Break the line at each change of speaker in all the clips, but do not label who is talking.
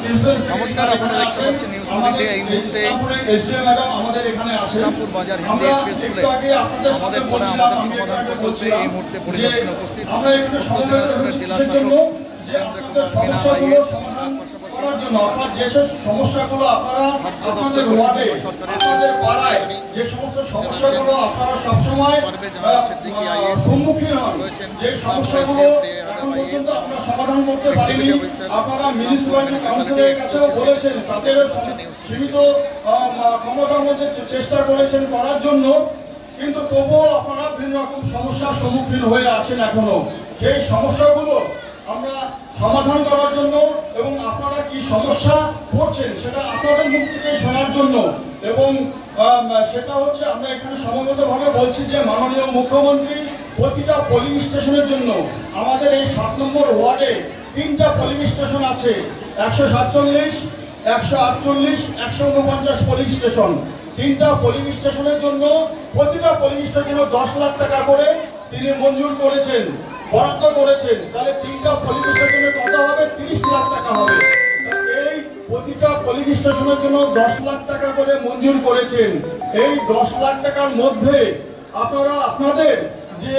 নমস্কার, আপনারা দেখতে পাচ্ছেন নিউজ মিডিয়া। এই মুহূর্তে ইসলামপুর বাজার হিন্দি প্রেস স্কুলে আমাদের পরে আমাদের সমাধান প্রকল্পে এই মুহূর্তে পরিদর্শনে উপস্থিত উত্তর দিনাজপুরের জেলা শাসক সুরেন্দ্র কুমার মিনা আইএস এবং তার পাশাপাশি খাদ্য দপ্তর পশ্চিমবঙ্গ সরকারের পারভেজ আহমেদ সিদ্দিকী আইএস রয়েছেন, ইসলামপুর এসডিএম আদাব is, executive officer Islampur municipality
ক্ষমতার মধ্যে চেষ্টা করেছেন করার জন্য, কিন্তু তবুও আপনারা বিভিন্ন রকম সমস্যার সম্মুখীন হয়ে আছেন। এখনো সেই সমস্যাগুলো আমরা সমাধান করার জন্য এবং আপনারা কি সমস্যা পড়ছেন সেটা আপনাদের মুখ থেকে শোনার জন্য, এবং সেটা হচ্ছে আমরা এখানে সমবেতভাবে বলছি যে মাননীয় মুখ্যমন্ত্রী প্রতিটা পোলিং স্টেশনের জন্য আমাদের এই 7 নম্বর ওয়ার্ডে 3টা পোলিং স্টেশন আছে, 147, 148, 149 পোলিং স্টেশন। 3টা পোলিং স্টেশনের জন্য প্রতিটা পোলিং স্টেশনে 10 লাখ টাকা করে তিনি মঞ্জুর করেছেন, বরাদ্দ করেছেন। তাহলে 3টা পোলিং স্টেশনে কত হবে? 30 লাখ টাকা হবে। এই প্রতিটা পোলিং স্টেশনের জন্য 10 লাখ টাকা করে মঞ্জুর করেছেন। এই 10 লাখ টাকার মধ্যে আপনারা আপনাদের যে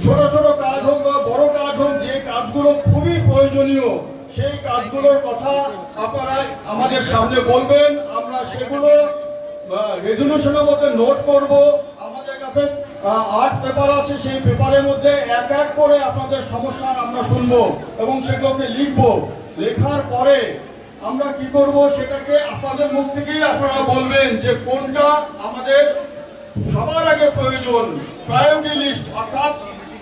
ছোট ছোট কাজ হোক বা বড় কাজ হোক, যে কাজগুলো খুবই প্রয়োজনীয় সেই কাজগুলোর কথা আপনারা আমাদের সামনে বলবেন। আমরা সেগুলো রেজলিউশনের মধ্যে নোট করব। আমাদের কাছে 8 পেপার আছে, সেই পেপারের মধ্যে এক এক করে আপনাদের সমস্যা আমরা শুনবো এবং সেগুলোকে লিখবো। লেখার পরে আমরা কি করব সেটাকে আপনাদের মুখ থেকেই আপনারা বলবেন যে কোনটা আমাদের সবার আগে প্রয়োজন, প্রায়োরিটি লিস্ট, অর্থাৎ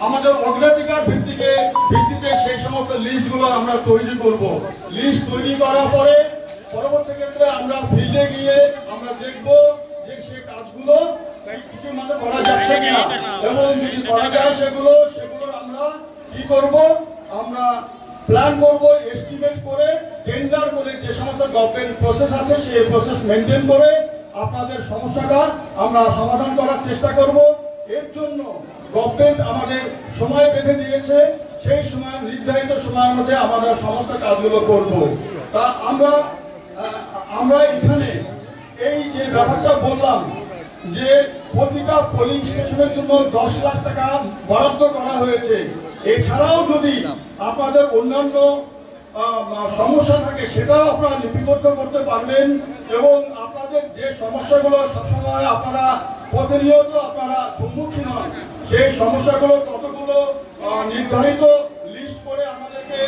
আমাদের অগ্রাধিকার ভিত্তিতে সেই সমস্ত লিস্টগুলো আমরা তৈরি করব। লিস্ট তৈরি করার পরে পরবর্তী ক্ষেত্রে আমরা ফিল্ডে গিয়ে আমরা দেখব যে সেই কাজগুলো মানে করা যাচ্ছে কিনা, এবং যদি করা যায় সেগুলো আমরা কি করব, আমরা প্ল্যান করব, এস্টিমেট করে, টেন্ডার করে, যে সমস্ত গভর্নমেন্ট প্রসেস আছে সেই প্রসেস মেনটেন করে আপনাদের সমস্যাটা আমরা সমাধান করার চেষ্টা করব। এর জন্য গভর্নমেন্ট আমাদের সময় বেঁধে দিয়েছে, সেই সময় নির্ধারিত সময়ের মধ্যে আমাদের সমস্ত কাজগুলো করব। তা আমরা এখানে এই যে ব্যাপারটা বললাম যে প্রতিটা পোলিং স্টেশনের জন্য 10 লাখ টাকা বরাদ্দ করা হয়েছে। এছাড়াও যদি আপনাদের অন্যান্য সমস্যা থাকে সেটাও আপনারা লিপিবদ্ধ করতে পারবেন, এবং আপনাদের যে সমস্যাগুলো সবসময় আপনারা প্রতিনিয়ত আপনারা সম্মুখীন হন সেই সমস্যাগুলো কতগুলো নির্ধারিত লিস্ট করে আমাদেরকে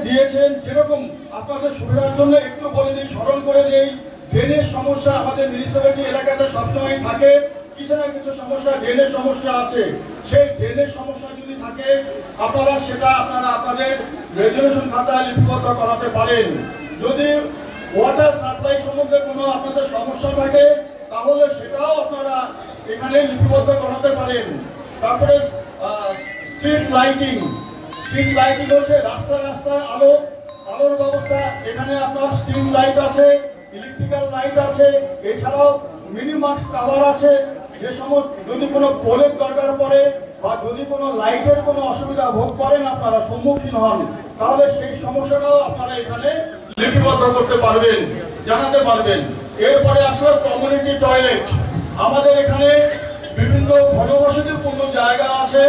দিয়েছেন। যেরকম আপনাদের সুবিধার জন্য একটু বলে দিই, স্মরণ করে দিই, ড্রেনের সমস্যা আমাদের মিউনিসিপ্যালিটি এলাকাতে সবসময় থাকে, কিছু না কিছু সমস্যা, ড্রেনের সমস্যা আছে। সেই ড্রেনের সমস্যা যদি থাকে আপনারা আপনাদের রেজলিউশন খাতায় লিপিবদ্ধ করাতে পারেন। যদি ওয়াটার সাপ্লাই সম্বন্ধে কোনো আপনাদের সমস্যা থাকে তাহলে সেটাও আপনারা এখানে লিপিবদ্ধ করাতে পারেন। তারপরে স্ট্রিট লাইটিং হচ্ছে রাস্তার আলোর ব্যবস্থা। এখানে আপনার স্ট্রিট লাইট আছে, ইলেকট্রিক্যাল লাইট আছে, এছাড়াও মিনিমাক্স টাওয়ার আছে। যে সমস্ত যদি কোনো পোলের দরকার পড়ে বা যদি কোনো লাইটের কোনো অসুবিধা ভোগ করেন, আপনারা সম্মুখীন হন, তাহলে সেই সমস্যাটাও আপনারা এখানে লিপিবদ্ধ করতে পারবেন, জানাতে পারবেন। এরপরে আসলে কমিউনিটি টয়লেট। আমাদের এখানে বিভিন্ন ঘনবসতিপূর্ণ জায়গা আছে,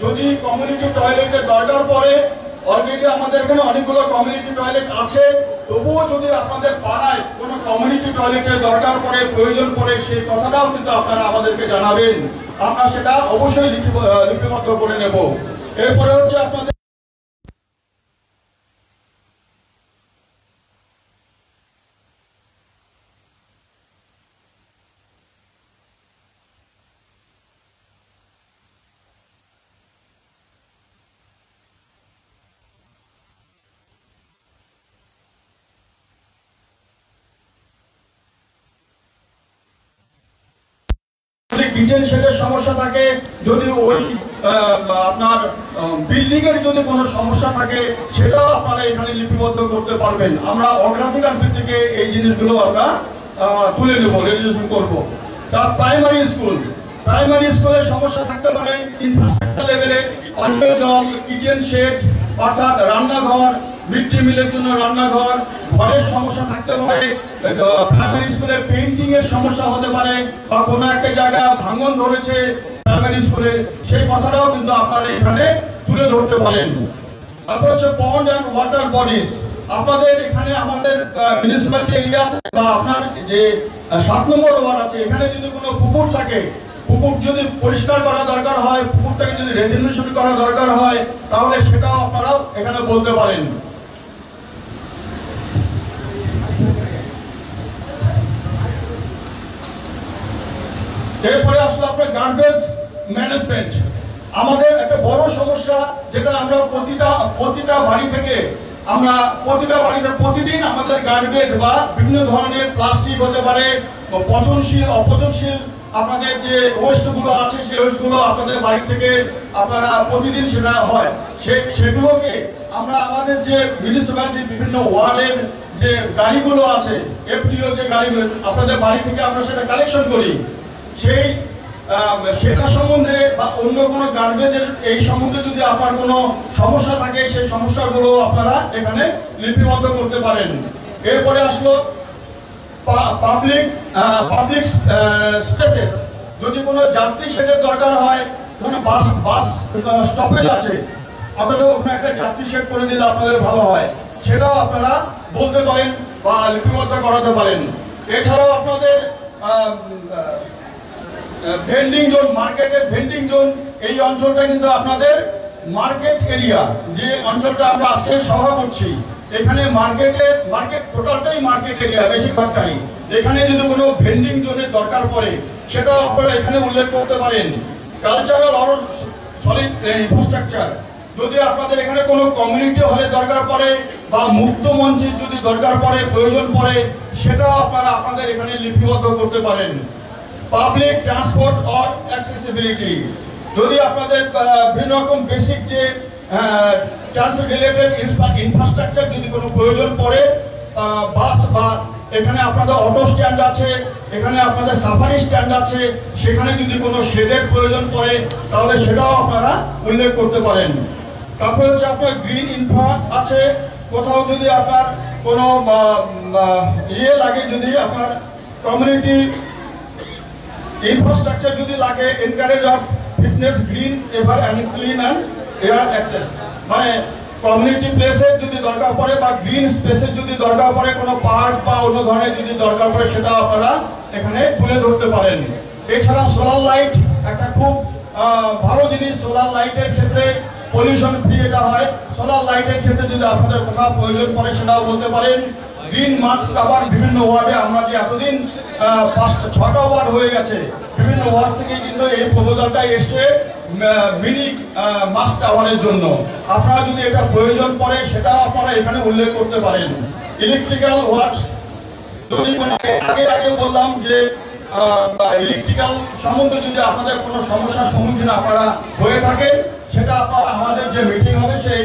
যদি কমিউনিটি টয়লেটের দরকার পড়ে, অলরেডি আমাদের এখানে অনেকগুলো কমিউনিটি টয়লেট আছে, তবুও যদি আপনাদের পাড়ায় কোনো কমিউনিটি টয়লেটের দরকার পড়ে, প্রয়োজন পড়ে, সেই কথাটাও কিন্তু আপনারা আমাদেরকে জানাবেন। আমরা সেটা অবশ্যই লিপিবদ্ধ করে নেব। এরপরে হচ্ছে আপনাদের কিচেন সেটের সমস্যা থাকে, যদি ওই আপনার বিল্ডিং এর যদি কোনো সমস্যা থাকে সেটাও আপনারা এখানে লিপিবদ্ধ করতে পারবেন। আমরা অগ্রাধিকার ভিত্তিতে এই জিনিসগুলো আমরা তুলে নেব, রেজুলেশন করব। প্রাইমারি স্কুলের সমস্যা থাকতে পারে ইনফ্রাস্ট্রাকচার লেভেলে, পানীয় জল, কিচেন শেড অর্থাৎ রান্নাঘর, মিড ডে মিলের জন্য রান্নাঘর, ঘরের সমস্যা থাকতে পারে, প্রাইমারি স্কুলে পেইন্টিং এর সমস্যা হতে পারে, বা কোনো একটা জায়গা ভাঙন ধরেছে প্রাইমারি স্কুলে, সেই কথাটাও কিন্তু আপনারা এখানে তুলে ধরতে পারেন। তারপর হচ্ছে পন্ড অ্যান্ড ওয়াটার বডিজ। আপনাদের এখানে আমাদের মিউনিসিপ্যালিটি এরিয়া বা আপনার যে 7 নম্বর ওয়ার্ড আছে, এখানে যদি কোনো পুকুর থাকে, পুকুর যদি পরিষ্কার করা দরকার হয়, পুকুরটাকে যদি রেজুলেশন করা দরকার হয়, তাহলে সেটাও আপনারাও এখানে বলতে পারেন। এরপরে আসলে আপনার গার্বেজ ম্যানেজমেন্ট। আমাদের একটা বড় সমস্যা, যেটা আমরা প্রতিটা বাড়ি থেকে প্রতিদিন আমাদের গার্বেজ বা বিভিন্ন ধরনের প্লাস্টিক হতে পারে, পচনশীল অপচনশীল আপনাদের যে ওয়েস্টগুলো আছে, সেই ওয়েস্টগুলো আপনাদের বাড়ি থেকে আপনারা প্রতিদিন সেটা হয়, সেগুলোকে আমরা আমাদের যে মিউনিসিপ্যালিটির বিভিন্ন ওয়ার্ডের যে গাড়িগুলো আছে, এফডিও যে গাড়িগুলো আপনাদের বাড়ি থেকে আমরা সেটা কালেকশন করি, সেটা সম্বন্ধে বা অন্য কোনো গার্বেজের এই সম্বন্ধে যদি আপনার কোনো সমস্যা থাকে, সেই সমস্যাগুলো আপনারা এখানে লিপিবদ্ধ করতে পারেন। এরপরে আসলো পাবলিক স্পেসেস। যদি কোনো যাত্রী শেডের দরকার হয়, কোনো বাস স্টপেজ আছে, অথবা ওখানে একটা যাত্রী শেড করে দিলে আপনাদের ভালো হয়, সেটাও আপনারা বলতে পারেন বা লিপিবদ্ধ করাতে পারেন। এছাড়াও আপনাদের ভেন্ডিং জোন, মার্কেটের ভেন্ডিং জোন, এই অঞ্চলটা কিন্তু আপনাদের মার্কেট এরিয়া, যে অঞ্চলটা আমরা আজকে সভা করছি, এখানে মার্কেট টোটালটাই মার্কেট এরিয়া বেশিরভাগটাই। এখানে যদি কোনো ভেন্ডিং জোনের দরকার পড়ে, সেটাও আপনারা এখানে উল্লেখ করতে পারেন। কালচারাল অর সলিড ইনফ্রাস্ট্রাকচার, যদি আপনাদের এখানে কোনো কমিউনিটি হলে দরকার পড়ে বা মুক্ত মঞ্চের যদি দরকার পড়ে, প্রয়োজন পড়ে, সেটাও আপনারা আপনাদের এখানে লিপিবদ্ধ করতে পারেন। পাবলিক ট্রান্সপোর্ট অর অ্যাক্সেসিবিলিটি, যদি আপনাদের বিভিন্ন রকম বেসিক যে ট্রান্সপোর্ট রিলেটেড ইনফ্রাস্ট্রাকচার যদি কোনো প্রয়োজন পড়ে, বাস বা এখানে আপনাদের অটো স্ট্যান্ড আছে, এখানে আপনাদের সাফারি স্ট্যান্ড আছে, সেখানে যদি কোনো শেডের প্রয়োজন পড়ে, তাহলে সেটাও আপনারা উল্লেখ করতে পারেন। তারপরে হচ্ছে আপনার গ্রিন ইনফ্রা আছে, কোথাও যদি আপনার কোনো লাগে, যদি আপনার কমিউনিটি ইনফ্রাস্ট্রাকচার যদি লাগে, encourage of fitness, green ever and clean and air access, মানে কমিউনিটি প্লেসের যদি দরকার পড়ে বা গ্রিন স্পেসের যদি দরকার পড়ে, কোনো পার্ক বা অন্য ধরনের যদি দরকার পড়ে, সেটা আপনারা এখানে তুলে ধরতে পারেন। এছাড়া সোলার লাইট একটা খুব ভালো জিনিস। সোলার লাইটের ক্ষেত্রে পলিউশন ফ্রি এটা হয়। সোলার লাইটের ক্ষেত্রে যদি আপনাদের কোথাও প্রয়োজন পড়ে, সেটাও বলতে পারেন। গ্রিন মাস্ক কাভার, বিভিন্ন ওয়ার্ডে আমরা যে এতদিন 6টা ওয়ার্ড হয়ে গেছে, বিভিন্ন ওয়ার্ড থেকে কিন্তু এই প্রপোজালটা এসে মিনি মাস্ক কাভারের জন্য আপনারা যদি এটা প্রয়োজন পড়ে, সেটাও আপনারা এখানে উল্লেখ করতে পারেন। ইলেকট্রিক্যাল ওয়ার্কস, যদি আগে বললাম যে ইলেকট্রিক্যাল সম্বন্ধে যদি আপনাদের কোনো সমস্যার সম্মুখীন আপনারা হয়ে থাকেন, সেটা আপনারা আমাদের যে মিটিং হবে, সেই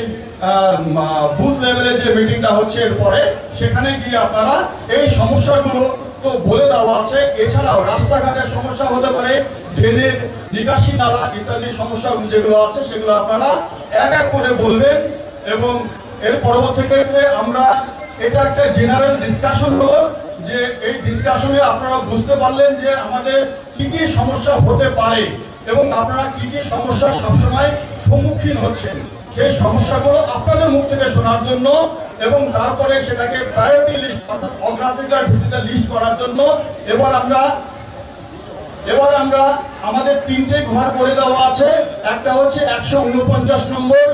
বুথ লেভেলে যে মিটিংটা হচ্ছে এরপরে, সেখানে গিয়ে আপনারা এই সমস্যাগুলো তো বলে দেওয়া আছে। এছাড়াও রাস্তাঘাটের সমস্যা হতে পারে, ড্রেনের নিকাশি নালা ইত্যাদি সমস্যা যেগুলো আছে, সেগুলো আপনারা এক এক করে বলবেন। এবং এর পরবর্তী ক্ষেত্রে আমরা এটা একটা জেনারেল ডিসকাশন হলো, যে এই ডিসকাশনে আপনারা বুঝতে পারলেন যে আমাদের কি কি সমস্যা হতে পারে এবং আপনারা কি কি সমস্যার সবসময় সম্মুখীন হচ্ছেন, সেই সমস্যাগুলো আপনাদের মুখ থেকে শোনার জন্য এবং তারপরে সেটাকে প্রায়োরিটি লিস্ট অর্থাৎ অগ্রাধিকার ভিত্তিতে লিস্ট করার জন্য এবার আমরা আমাদের 3টে ঘর করে দেওয়া আছে। একটা হচ্ছে 149 নম্বর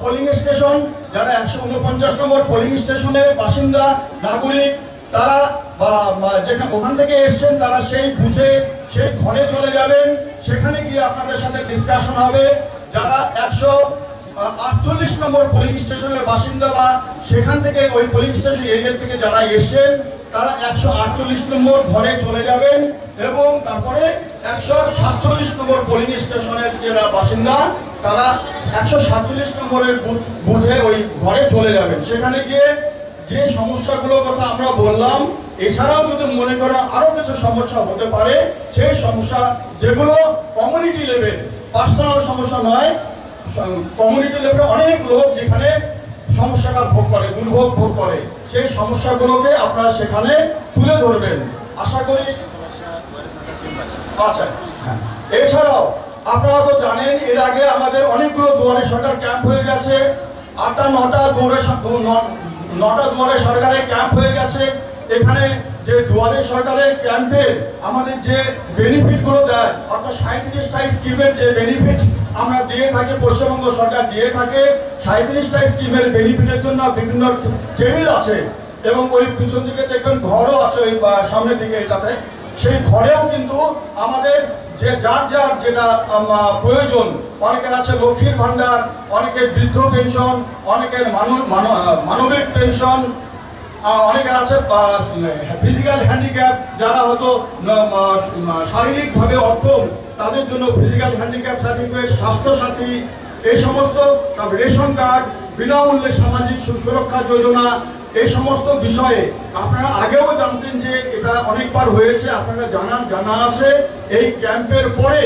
পোলিং স্টেশন। যারা 149 নম্বর পোলিং স্টেশনের বাসিন্দা নাগরিক, তারা যেখানে ওখান থেকে এসছেন, তারা সেই বুথে সেই ঘরে চলে যাবেন। সেখানে গিয়ে আপনাদের সাথে ডিসকাশন হবে। যারা 148 নম্বর পোলিং স্টেশনের বাসিন্দা বা সেখান থেকে ওই পোলিং স্টেশন এরিয়া থেকে যারা এসছেন, তারা 148 নম্বর ঘরে চলে যাবেন এবং তারপরে 147 নম্বর পোলিং স্টেশনের যারা বাসিন্দা, তারা 147 নম্বরের বুথে ওই ঘরে চলে যাবেন। সেখানে গিয়ে যে সমস্যাগুলোর কথা আমরা বললাম, এছাড়াও যদি মনে করেন আরো কিছু সমস্যা হতে পারে, সেই সমস্যা যেগুলো কমিউনিটি লেভেল, পার্সোনাল সমস্যা নয়, কমিউনিটি লেভেলে অনেক লোক যেখানে সমস্যাটা ভোগ করে, দুর্ভোগ ভোগ করে, সেই সমস্যাগুলোকে আপনারা সেখানে তুলে ধরবেন আশা করি। আচ্ছা, এছাড়াও আপনারা তো জানেন এর আগে আমাদের অনেকগুলো দুয়ারে সরকার ক্যাম্প হয়ে গেছে, 8টা 9টা দুয়ারে সরকারের ক্যাম্প হয়ে গেছে। এখানে যে দুয়ারে সরকারের ক্যাম্পের আমাদের যে বেনিফিটগুলো দেয়, অর্থাৎ 37টা স্কিমের যে বেনিফিট আমরা দিয়ে থাকি, পশ্চিমবঙ্গ সরকার দিয়ে থাকে, 37টা স্কিমের বেনিফিটের জন্য বিভিন্ন টেবিল আছে এবং ওই পিছন দিকে দেখবেন ঘরও আছে, ওই সামনের দিকে এটাতে। সেই ঘরেও কিন্তু আমাদের যে যার যার যেটা প্রয়োজন, অনেকের আছে লক্ষ্মীর ভান্ডার, অনেকের বৃদ্ধ পেনশন, অনেকের মানবিক পেনশন, অনেকের আছে ফিজিক্যাল হ্যান্ডিক্যাপ, যারা হয়তো শারীরিকভাবে অক্ষম তাদের জন্য ফিজিক্যাল হ্যান্ডিক্যাপ সার্টিফিকেট, স্বাস্থ্যসাথী, এই সমস্ত রেশন কার্ড, বিনামূল্যে সামাজিক সুরক্ষা যোজনা, এই সমস্ত বিষয়ে আপনারা আগেও জানতেন যে এটা অনেকবার হয়েছে, আপনারা জানা আছে। এই ক্যাম্পের পরে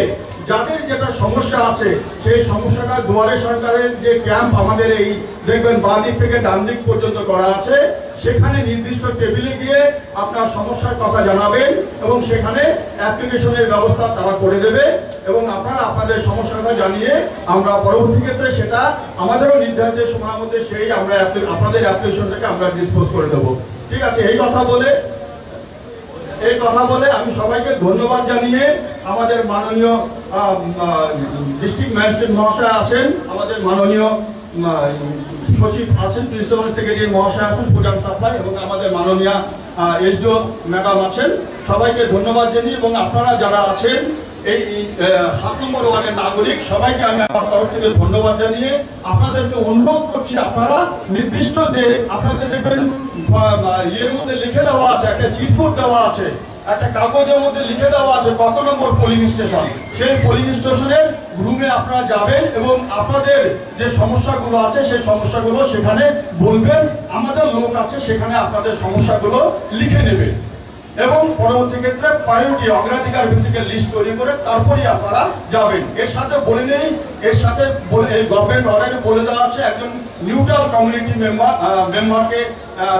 যাদের যেটা সমস্যা আছে সেই সমস্যাটা দুয়ারে সরকারের যে ক্যাম্প আমাদের এই দেখবেন বাঁ দিক থেকে ডান দিক পর্যন্ত করা আছে, সেখানে নির্দিষ্ট টেবিলে গিয়ে আপনার সমস্যার কথা জানাবেন এবং সেখানে অ্যাপ্লিকেশনের ব্যবস্থা তারা করে দেবে এবং আপনারা আপনাদের সমস্যাটা জানিয়ে আমরা পরবর্তী ক্ষেত্রে সেটা আমাদেরও নির্ধারিত সময়ের মধ্যে সেই আমরা আপনাদের অ্যাপ্লিকেশনটাকে আমরা ডিসপোজ করে দেবো। ঠিক আছে, এই কথা বলে আমি সবাইকে ধন্যবাদ জানিয়ে আমাদের মাননীয় ডিস্ট্রিক্ট ম্যাজিস্ট্রেট মহাশয় আছেন, আমাদের মাননীয় সচিব আছেন, প্রিন্সিপাল সেক্রেটারি মহাশয় আছেন ফুড সাপ্লাই, এবং আমাদের মাননীয় এসডিও ম্যাডাম আছেন, সবাইকে ধন্যবাদ জানিয়ে এবং আপনারা যারা আছেন এই 7 নম্বর ওয়ার্ডের নাগরিক সবাইকে আমি আমার তরফ থেকে ধন্যবাদ জানিয়ে আপনাদেরকে অনুরোধ করছি, আপনারা নির্দিষ্ট যে আপনাদের দেখবেন ইয়ের মধ্যে লিখে দেওয়া আছে, একটা চিটবোর্ড দেওয়া আছে, একটা কাগজের মধ্যে লিখে দেওয়া আছে কত নম্বর পোলিং স্টেশন, সেই পোলিং স্টেশনের রুমে আপনারা যাবেন এবং আপনাদের যে সমস্যাগুলো আছে সেই সমস্যাগুলো সেখানে বলবেন, আমাদের লোক আছে সেখানে আপনাদের সমস্যাগুলো লিখে নেবে এবং পরবর্তী ক্ষেত্রে প্রায়োরিটি অগ্রাধিকার ভিত্তিকে লিস্ট তৈরি করে তারপরে আপনারা যাবেন। এর সাথে বলে নেই, এর সাথে এই গভর্নমেন্ট অর্ডারে বলে দেওয়া আছে একজন নিউট্রাল কমিউনিটি মেম্বারকে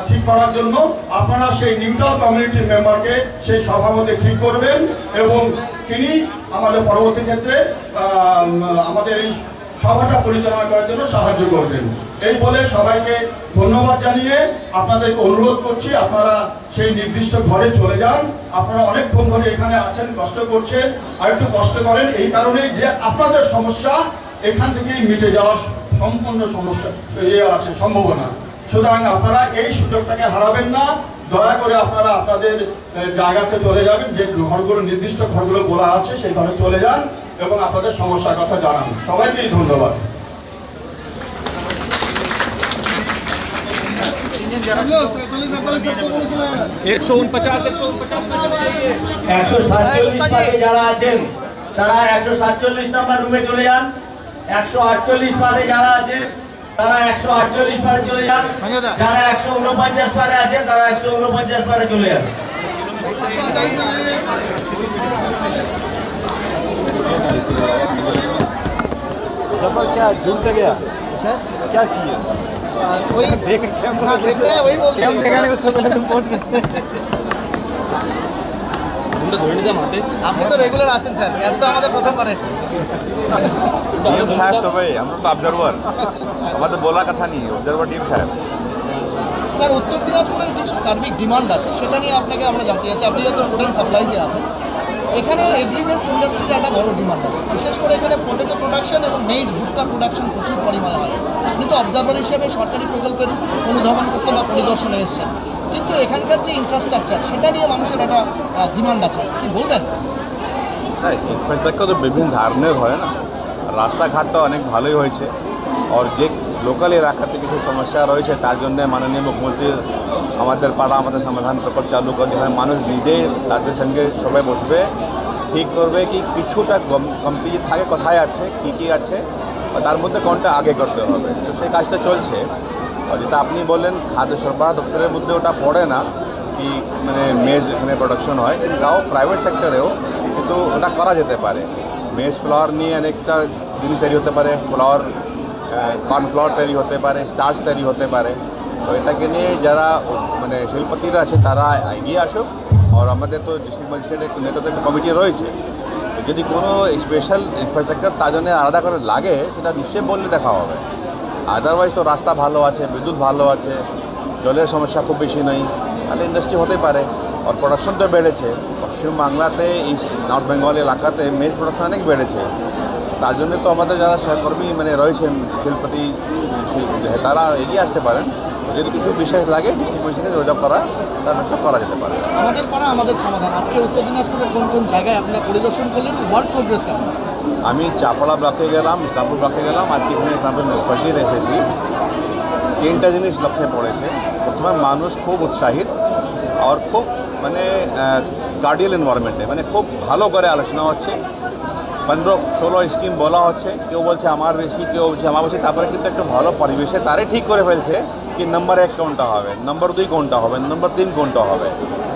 ঠিক করার জন্য আপনারা সেই নিউট্রাল কমিউনিটি মেম্বারকে সেই সভার মধ্যে ঠিক করবেন এবং তিনি আমাদের পরবর্তী ক্ষেত্রে আমাদের এই সভাটা পরিচালনা করার জন্য সাহায্য করবেন। এই বলে সবাইকে ধন্যবাদ জানিয়ে আপনাদেরকে অনুরোধ করছি আপনারা সেই নির্দিষ্ট ঘরে চলে যান। আপনারা অনেকক্ষণ ধরে এখানে আছেন, কষ্ট করছেন, আর একটু কষ্ট করেন এই কারণেই যে আপনাদের সমস্যা এখান থেকেই মিটে যাওয়ার সম্পূর্ণ সমস্যা আছে সম্ভাবনা। সুতরাং আপনারা এই সুযোগটাকে হারাবেন না, দয়া করে আপনারা আপনাদের জায়গাতে চলে যাবেন, যে ঘরগুলো নির্দিষ্ট ঘরগুলো বলা আছে সেই ঘরে চলে যান এবং আপনাদের সমস্যার কথা জানান। সবাইকেই ধন্যবাদ।
147 যারা আছেন তারা 147 নম্বর রুমে চলে যান। 148 পারে যারা আছেন তারা 148 পারে চলে যান। যারা 149 পারে আছেন তারা 149 পারে চলে যান।
जब क्या झूलते गया सर क्या चाहिए वही देख देखते हैं वही बोलते हैं देखा नहीं उससे पहले तुम पहुंच गए আপনি তো রেগুলার আসেন স্যার, স্যার তো আমাদের প্রথমবার এসেছেন।
টিম সাহেব সবাই আমরা তো অবজারভার, আমাদের বলা কথা নেই, অবজারভার টিম সাহেব।
স্যার উত্তর দিনাজপুরের কিছু সার্বিক ডিমান্ড আছে, সেটা নিয়ে আপনাকে আমরা জানতে চাচ্ছি। আপনি যত ফুড অ্যান্ড সাপ্লাইজে আছেন, এখানে এগ্রিবেস ইন্ডাস্ট্রির একটা বড় ডিমান্ড আছে, বিশেষ করে এখানে পটেটো প্রোডাকশন এবং মেইজ ভুট্টা প্রোডাকশন প্রচুর পরিমাণে হয়। আপনি তো অবজারভার হিসেবে সরকারি প্রকল্পের অনুধাবন করতে বা পরিদর্শনে এসেছেন, কিন্তু এখানকার যে ইনফ্রাস্ট্রাকচার সেটা নিয়ে মানুষের একটা ডিমান্ড আছে, কি বলবেন?
হ্যাঁ, ইনফ্রাস্ট্রাকচার তো বিভিন্ন ধরনের হয় না, রাস্তাঘাটটা অনেক ভালোই হয়েছে। আর যে লোকাল এলাকাতে কিছু সমস্যা রয়েছে তার জন্য মাননীয় মুখ্যমন্ত্রীর আমাদের পাড়া আমাদের সমাধান প্রকল্প চালু করে, যেখানে মানুষ নিজেই তাদের সঙ্গে সবাই বসবে, ঠিক করবে কি কিছুটা কমতি থাকে কোথায় আছে, কী কী আছে, তার মধ্যে কোনটা আগে করতে হবে। তো সেই কাজটা চলছে। আর যেটা আপনি বললেন খাদ্য সরবরাহ দপ্তরের মধ্যে ওটা পড়ে না কি মানে মেজ এখানে প্রোডাকশন হয়, কিন্তু তাও প্রাইভেট সেক্টরেও কিন্তু ওটা করা যেতে পারে। মেজ ফ্লাওয়ার নিয়ে অনেকটা জিনিস তৈরি হতে পারে, ফ্লাওয়ার কর্নফ্লাওয়ার তৈরি হতে পারে, স্টার্চ তৈরি হতে পারে। তো এটাকে নিয়ে যারা মানে শিল্পপতিরা আছে তারা এগিয়ে আসুক। আর আমাদের তো ডিস্ট্রিক্ট ম্যাজিস্ট্রেটের নেতৃত্বে একটা কমিটি রয়েছে, যদি কোনো স্পেশাল ইনফ্রাস্ট্রাকচার তার জন্য আলাদা করে লাগে সেটা নিশ্চয়ই বললে দেখা হবে। আদারওয়াইজ তো রাস্তা ভালো আছে, বিদ্যুৎ ভালো আছে, জলের সমস্যা খুব বেশি নেই, তাহলে ইন্ডাস্ট্রি হতেই পারে। আর প্রোডাকশন তো বেড়েছে, পশ্চিমবাংলাতে এই নর্থ বেঙ্গল এলাকাতে মেজ প্রোডাকশন অনেক বেড়েছে। তার জন্য তো আমাদের যারা সহকর্মী মানে রয়েছেন শিল্পপতি তারা এগিয়ে আসতে পারেন। যদি কিছু বিশেষ লাগে ডিস্ট্রিক্ট ম্যাজিস্ট্রেটকে যোগাযোগ করা, তার ব্যবস্থা করা যেতে পারে।
আমাদের পাড়া আমাদের সমাধান, আজকে উত্তর দিনাজপুরের কোন কোন জায়গায় আপনারা পরিদর্শন করলেন, ওয়ার্ক প্রোগ্রেস কেমন?
আমি চাপড়া ব্লকে গেলাম, ইসলামপুর ব্লকে গেলাম, আজকে এখানে ইসলামপুর মিউনিসিপ্যালিটিতে এসেছি। 3টা জিনিস লক্ষ্যে পড়েছে। প্রথমে মানুষ খুব উৎসাহিত আর খুব মানে গার্ডিয়াল এনভায়রনমেন্টে, মানে খুব ভালো করে আলোচনা হচ্ছে। 15-16 স্কিম বলা হচ্ছে, কেউ বলছে আমার বেশি, কেউ বলছে আমার বেশি। তারপরে কিন্তু একটা ভালো পরিবেশে তারাই ঠিক করে ফেলছে কি নম্বর 1 কোনটা হবে, নম্বর 2 কোনটা হবে, নম্বর 3 কোনটা হবে।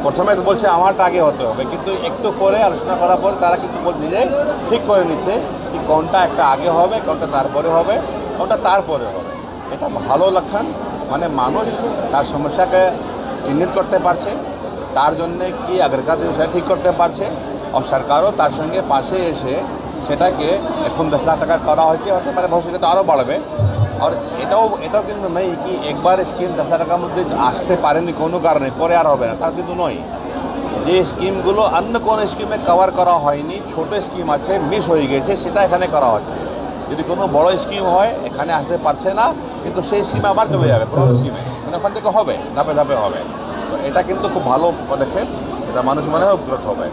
প্রথমে বলছে আমারটা আগে হতে হবে, কিন্তু একটু করে আলোচনা করার পর তারা কিন্তু নিজে ঠিক করে নিচ্ছে কি কোনটা একটা আগে হবে, কোনটা তারপরে হবে, কোনটা তারপরে হবে। এটা ভালো লক্ষণ, মানে মানুষ তার সমস্যাকে চিহ্নিত করতে পারছে, তার জন্যে কি আগেরকার সেটা ঠিক করতে পারছে। আর সরকারও তার সঙ্গে পাশে এসে সেটাকে এখন 10 লাখ টাকা করা হয়েছে, হতে পারে ভবিষ্যতে তো আরও বাড়বে। আর এটাও কিন্তু নেই কি একবার স্কিম 10 লাখ টাকার মধ্যে আসতে পারেনি কোনো কারণে, পরে আর হবে না, তা কিন্তু নয়। যে স্কিমগুলো অন্য কোনো স্কিমে কভার করা হয়নি, ছোট স্কিম আছে মিস হয়ে গেছে, সেটা এখানে করা হচ্ছে। যদি কোনো বড় স্কিম হয় এখানে আসতে পারছে না, কিন্তু সেই স্কিমে আবার চলে যাবে পুরো স্কিমে, মানে ওখান থেকে হবে, ধাপে ধাপে হবে। তো এটা কিন্তু খুব ভালো পদক্ষেপ, এটা মানুষ মনে হয় উপকৃত হবে।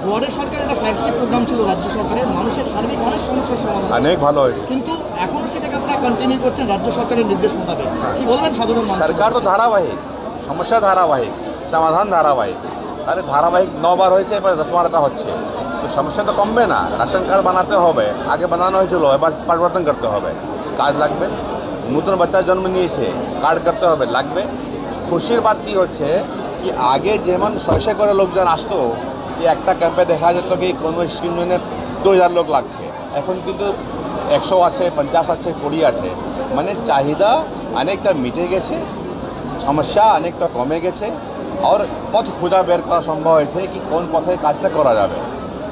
দুয়ারে সরকার একটা ফ্ল্যাগশিপ প্রোগ্রাম ছিল রাজ্য সরকারের, মানুষের সার্বিক অনেক সমস্যার সমাধান,
অনেক ভালো হয়েছে,
কিন্তু এখনো সেটাকে আপনারা কন্টিনিউ করছেন রাজ্য সরকারের নির্দেশ মোতাবেক। কি বলবেন সাধারণ মানুষ?
সরকার তো ধারাবাহিক, সমস্যা ধারাবাহিক, সমাধান ধারাবাহিক। তাহলে ধারাবাহিক 9 বার হয়েছে, এবার 10বারটা হচ্ছে, তো সমস্যা তো কমবে না। রেশন কার্ড বানাতে হবে, আগে বানানো হয়েছিল, এবার পরিবর্তন করতে হবে, কাজ লাগবে। নতুন বাচ্চা জন্ম নিয়েছে, কার্ড করতে হবে, লাগবে। খুশির বাত কি হচ্ছে কি আগে যেমন 600 করে লোকজন আসতো, কি একটা ক্যাম্পে দেখা যেত কি কোনো স্কিম জন্য 2000 লোক লাগছে, এখন কিন্তু 100 আছে, 50 আছে, 20 আছে। মানে চাহিদা অনেকটা মিটে গেছে, সমস্যা অনেকটা কমে গেছে, আর পথ খোঁজা বের করা সম্ভব হয়েছে কি কোন পথে কাজটা করা যাবে।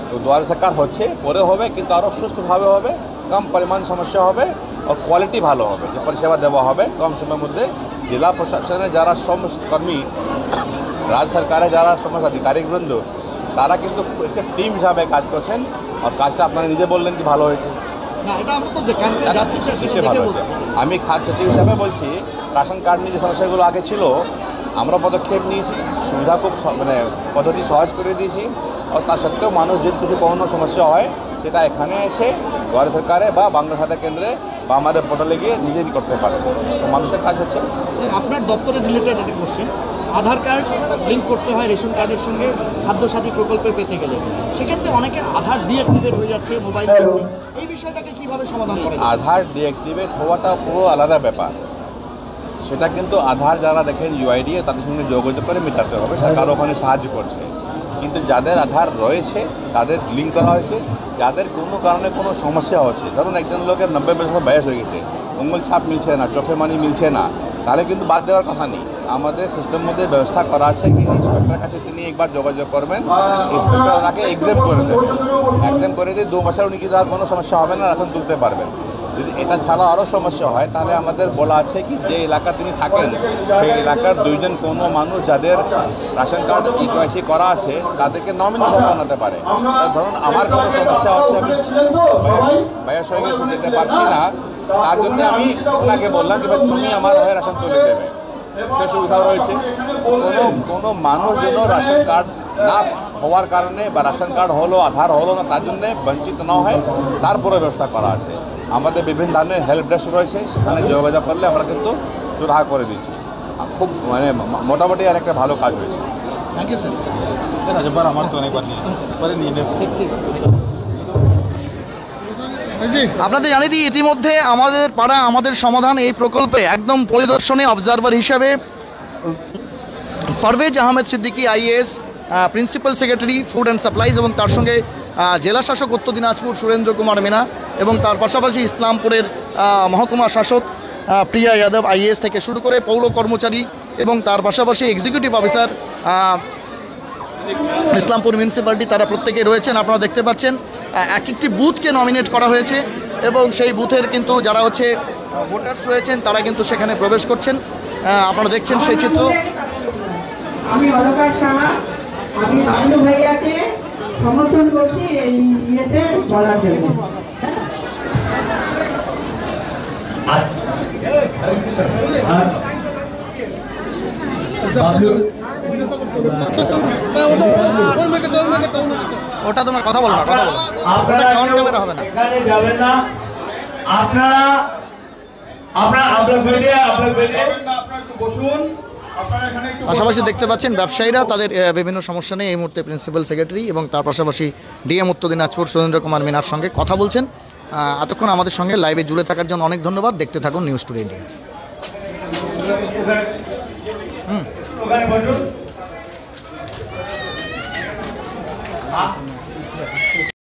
তো দুয়ারে সরকার হচ্ছে, পরে হবে, কিন্তু আরও সুস্থভাবে হবে, কম পরিমাণ সমস্যা হবে, আর কোয়ালিটি ভালো হবে, যে পরিষেবা দেওয়া হবে কম সময়ের মধ্যে। জেলা প্রশাসনের যারা সমস্ত কর্মী, রাজ্য সরকারের যারা সমস্ত আধিকারিকবৃন্দ, তারা কিন্তু একটা টিম হিসাবে কাজ করছেন। আর কাজটা আপনারা নিজে বললেন কি ভালো হয়েছে, কিসে ভালো হয়েছে। আমি খাদ্য সচিব হিসাবে বলছি, রেশন কার্ড নিয়ে যে সমস্যাগুলো আগে ছিল আমরা পদক্ষেপ নিয়েছি, সুবিধা খুব মানে পদ্ধতি সহজ করে দিয়েছি। আর তা সত্ত্বেও মানুষ যদি কিছু কোনো সমস্যা হয় সেটা এখানে এসে দুয়ারে সরকারে বা বাংলা সাথী কেন্দ্রে বা আমাদের পোর্টালে গিয়ে নিজেই করতে পারছে, তো মানুষের কাজ হচ্ছে।
আপনার দপ্তরের রিলেটেড একটা কোশ্চেন, আধার কার্ড লিঙ্ক করতে হয় রেশন কার্ডের সঙ্গে খাদ্য সাথী প্রকল্পে পেতে গেলে, সেক্ষেত্রে অনেকের আধার ডিঅ্যাক্টিভেট হয়ে যাচ্ছে মোবাইল ফোনে, এই বিষয়টাকে কিভাবে সমাধান করা যায়?
আধার ডিঅ্যাক্টিভেট হওয়াটা পুরো আলাদা ব্যাপার, সেটা কিন্তু আধার যারা দেখেন ইউআইডি তাদের সঙ্গে যোগাযোগ করে মেটাতে হবে, সরকার ওখানে সাহায্য করছে। কিন্তু যাদের আধার রয়েছে তাদের লিঙ্ক করা হয়েছে, যাদের কোনো কারণে কোনো সমস্যা হচ্ছে, ধরুন একজন লোকের 90 বছর বয়স হয়ে গেছে, উঙ্গল ছাপ মিলছে না, চোখে মানি মিলছে না, তাহলে কিন্তু বাদ দেওয়ার কথা নেই। আমাদের সিস্টেম মধ্যে ব্যবস্থা করা আছে কি ইন্সপেক্টরের কাছে তিনি একবার যোগাযোগ করবেন, ইন্সপেক্টর ওনাকে এক্সাম করে দেবেন, এক্সাম করে দিয়ে 2 বছর উনি কি তার কোনো সমস্যা হবে না, রেশন তুলতে পারবেন। যদি এটা ছাড়া আরও সমস্যা হয় তাহলে আমাদের বলা আছে কি যে এলাকা তিনি থাকেন সেই এলাকার 2 জন কোনো মানুষ যাদের রেশন কার্ড ইকেওয়াইসি করা আছে তাদেরকে নমিনি হিসাবে বানাতে পারে। ধরুন আমার কোনো সমস্যা হচ্ছে, আমি বয়স হয়ে গেছে, যেতে পারছি না, তার জন্য আমি ওনাকে বললাম যে তুমি আমার হয়ে রেশন তুলে দেবে, সে সুবিধাও রয়েছে। কোনো মানুষ যেন রেশন কার্ড না হওয়ার কারণে বা রেশন কার্ড হলো আধার হলো না তার জন্যে বঞ্চিত না হয়, তারপরে ব্যবস্থা করা আছে। আমাদের বিভিন্ন ধরনের হেল্প ডেস্ক রয়েছে, সেখানে যোগাযোগ করলে আমরা কিন্তু সুরাহা করে দিচ্ছি। খুব মানে মোটামুটি আর একটা ভালো কাজ হয়েছে।
Thank you sir.
আমার তো অনেকবার নিয়ে নিয়ে
ঠিক ঠিক। আপনাদের জানিয়ে দিই ইতিমধ্যে আমাদের পাড়া আমাদের সমাধান এই প্রকল্পে একদম পরিদর্শনে অবজারভার হিসাবে Parvez Ahmed Siddiqui IAS principal secretary food and supplies এবং তার সঙ্গে জেলা শাসক উত্তর দিনাজপুর সুরেন্দ্র কুমার মিনা এবং তার পাশাপাশি ইসলামপুরের মহকুমা শাসক প্রিয়া যাদব আইএএস থেকে শুরু করে পৌর কর্মচারী এবং তার পাশাপাশি এক্সিকিউটিভ অফিসার ইসলামপুর মিউনিসিপ্যালিটি তারা প্রত্যেকে রয়েছেন। আপনারা দেখতে পাচ্ছেন এক একটি বুথকে নমিনেট করা হয়েছে এবং সেই বুথের কিন্তু যারা হচ্ছে ভোটার্স রয়েছেন তারা কিন্তু সেখানে প্রবেশ করছেন। আপনারা দেখছেন সেই চিত্র।
আমি অলকার সাহা, আমি বাবলু ভাইয়াকে সমর্থন করছি এই ইয়েতে বলার জন্য।
ওটা তোমার কথা বলো না, কথা বলো।
আপনারা
ক্যামেরা হবে না,
এখানে যাবেন না। আপনারা
একটু বসুন। আপনারা এখানে একটু
পাশাপাশি দেখতে পাচ্ছেন ব্যবসায়ীরা তাদের বিভিন্ন সমস্যা নিয়ে এই মুহূর্তে প্রিন্সিপাল সেক্রেটারি এবং তার পাশাপাশি ডিএম উত্তর দিনাজপুর সুরেন্দ্র কুমার মিনার সঙ্গে কথা বলছেন। এতক্ষণ আমাদের সঙ্গে লাইভে জুড়ে থাকার জন্য অনেক ধন্যবাদ। দেখতে থাকুন নিউজ টুডে ইন্ডিয়া।
ওখানে বসুন।